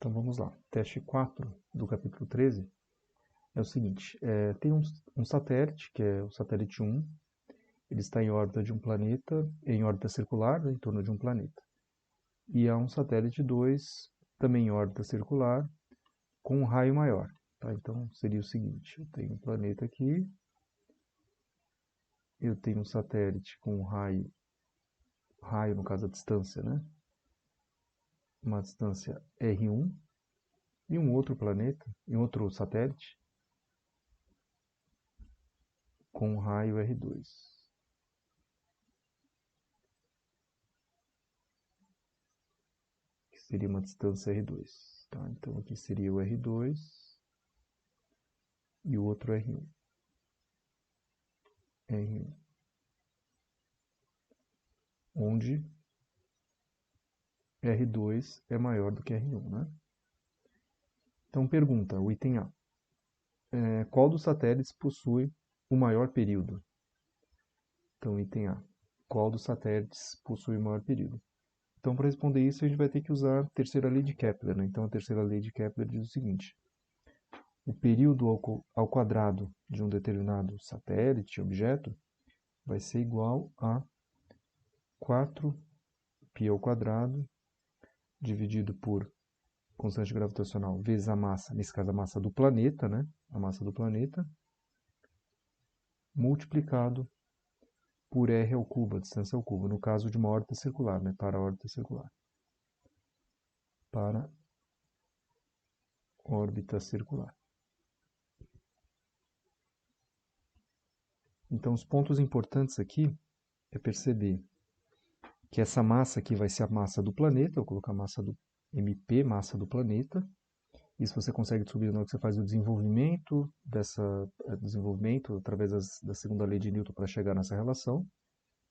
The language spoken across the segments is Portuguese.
Então vamos lá. Teste 4 do capítulo 13 é o seguinte, tem um satélite, que é o satélite 1, ele está em órbita de um planeta, em órbita circular, né, em torno de um planeta. E há um satélite 2, também em órbita circular, com um raio maior. Tá? Então seria o seguinte, eu tenho um planeta aqui, eu tenho um satélite com um raio no caso a distância, né? Uma distância R1, e um outro planeta, e outro satélite, com um raio R2. Que seria uma distância R2. Tá? Então aqui seria o R2 e o outro R1. R1. Onde R2 é maior do que R1, né? Então pergunta, o item A. Qual dos satélites possui o maior período? Então item A. Qual dos satélites possui o maior período? Então, para responder isso, a gente vai ter que usar a terceira lei de Kepler, né? Então, a terceira lei de Kepler diz o seguinte: o período ao quadrado de um determinado satélite, objeto, vai ser igual a 4π ao quadrado dividido por constante gravitacional vezes a massa, nesse caso a massa do planeta, né? A massa do planeta, multiplicado por r ao cubo, a distância ao cubo, no caso de uma órbita circular, né? Para a órbita circular. Para órbita circular. Então, os pontos importantes aqui é perceber que essa massa aqui vai ser a massa do planeta, eu vou colocar a massa do MP, massa do planeta. Isso você consegue descobrir na hora que você faz o desenvolvimento desenvolvimento através da segunda lei de Newton para chegar nessa relação.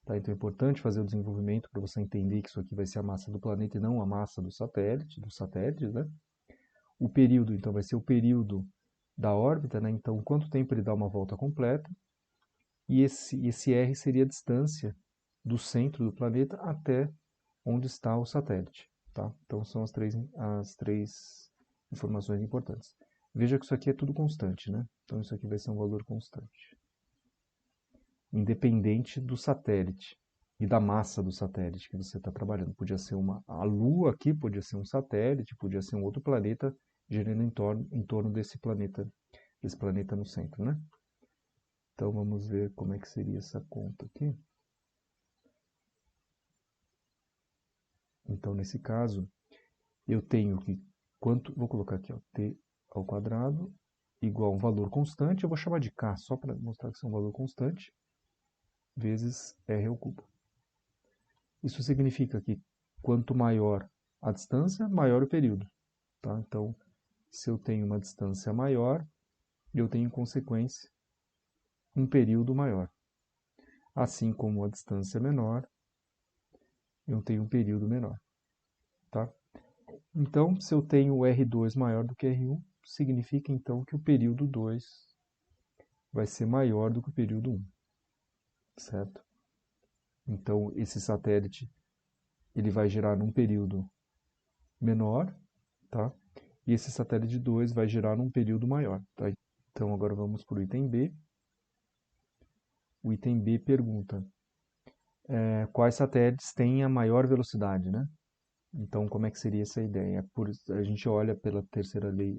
Tá? Então é importante fazer o desenvolvimento para você entender que isso aqui vai ser a massa do planeta e não a massa do satélite, dos satélites, né? O período, então, vai ser o período da órbita, né? Então, quanto tempo ele dá uma volta completa. E esse R seria a distância do centro do planeta até onde está o satélite. Tá? Então, são as três informações importantes. Veja que isso aqui é tudo constante, né? Então, isso aqui vai ser um valor constante. Independente do satélite e da massa do satélite que você está trabalhando. Podia ser a Lua aqui, podia ser um satélite, podia ser um outro planeta girando em torno desse planeta no centro, né? Então, vamos ver como é que seria essa conta aqui. Então, nesse caso, eu tenho que, vou colocar aqui, ó, t ao quadrado igual a um valor constante, eu vou chamar de k, só para mostrar que isso é um valor constante, vezes r ao cubo. Isso significa que quanto maior a distância, maior o período. Tá? Então, se eu tenho uma distância maior, eu tenho, em consequência, um período maior. Assim como a distância menor, eu tenho um período menor. Tá? Então, se eu tenho o R2 maior do que R1, significa então que o período 2 vai ser maior do que o período 1. Certo? Então, esse satélite ele vai girar num período menor, tá? E esse satélite 2 vai girar num período maior. Tá? Então, agora vamos para o item B. O item B pergunta quais satélites têm a maior velocidade, né? Então, como é que seria essa ideia? A gente olha pela terceira lei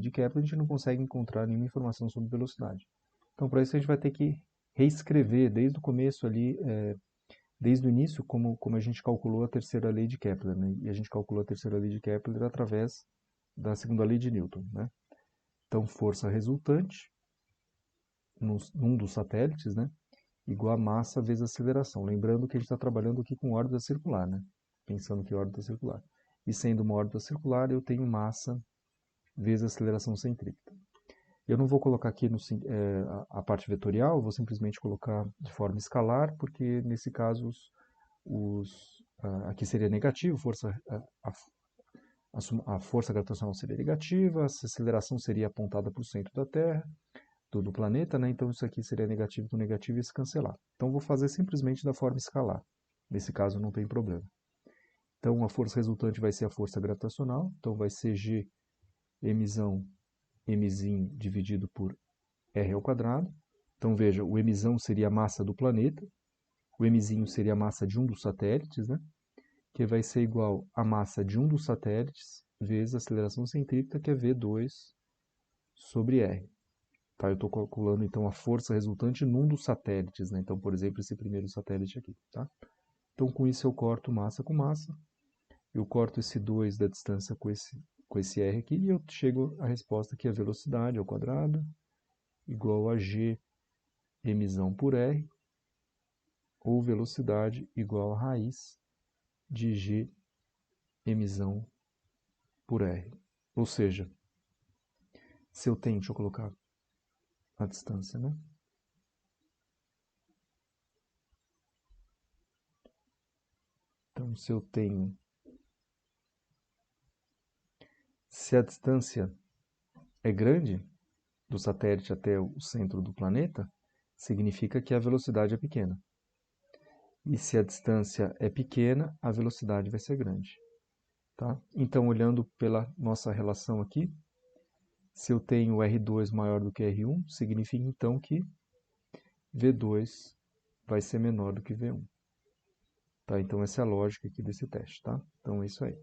de Kepler, a gente não consegue encontrar nenhuma informação sobre velocidade. Então, para isso a gente vai ter que reescrever desde o começo ali, desde o início, como a gente calculou a terceira lei de Kepler, né? E a gente calculou a terceira lei de Kepler através da segunda lei de Newton, né? Então, força resultante num dos satélites, né? Igual a massa vezes aceleração. Lembrando que a gente está trabalhando aqui com órbita circular, né? Pensando que é órbita circular. E sendo uma órbita circular, eu tenho massa vezes aceleração centrípeta. Eu não vou colocar aqui a parte vetorial, vou simplesmente colocar de forma escalar, porque nesse caso aqui seria negativo, a força gravitacional seria negativa, a aceleração seria apontada para o centro da Terra, do planeta, né? Então isso aqui seria negativo com negativo e se cancelar. Então vou fazer simplesmente da forma escalar. Nesse caso não tem problema. Então, a força resultante vai ser a força gravitacional. Então, vai ser G emissão, mzinho dividido por R ao quadrado. Então, veja, o mzão seria a massa do planeta. O mzinho seria a massa de um dos satélites, né? Que vai ser igual à massa de um dos satélites vezes a aceleração centrípeta, que é V2 sobre R. Tá? Eu estou calculando, então, a força resultante num dos satélites, né? Então, por exemplo, esse primeiro satélite aqui, tá? Então, com isso, eu corto massa com massa. Eu corto esse 2 da distância com esse R aqui e eu chego à resposta que é a velocidade ao quadrado igual a G emissão por R, ou velocidade igual a raiz de G emissão por R. Ou seja, se eu tenho, deixa eu colocar a distância, né? Então, se a distância é grande, do satélite até o centro do planeta, significa que a velocidade é pequena. E se a distância é pequena, a velocidade vai ser grande. Tá? Então, olhando pela nossa relação aqui, se eu tenho R2 maior do que R1, significa então que V2 vai ser menor do que V1. Tá? Então, essa é a lógica aqui desse teste. Tá? Então, é isso aí.